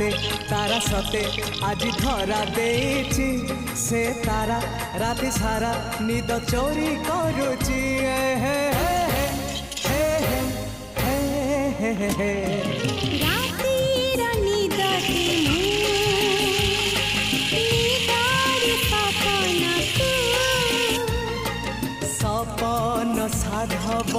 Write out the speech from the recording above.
हाते तारा सते आज धरा देछि से तारा राति सारा निद चोरी करुछि हे हे हे हे हे हे हे रातिर निदते निदार सपन तू सपन साधव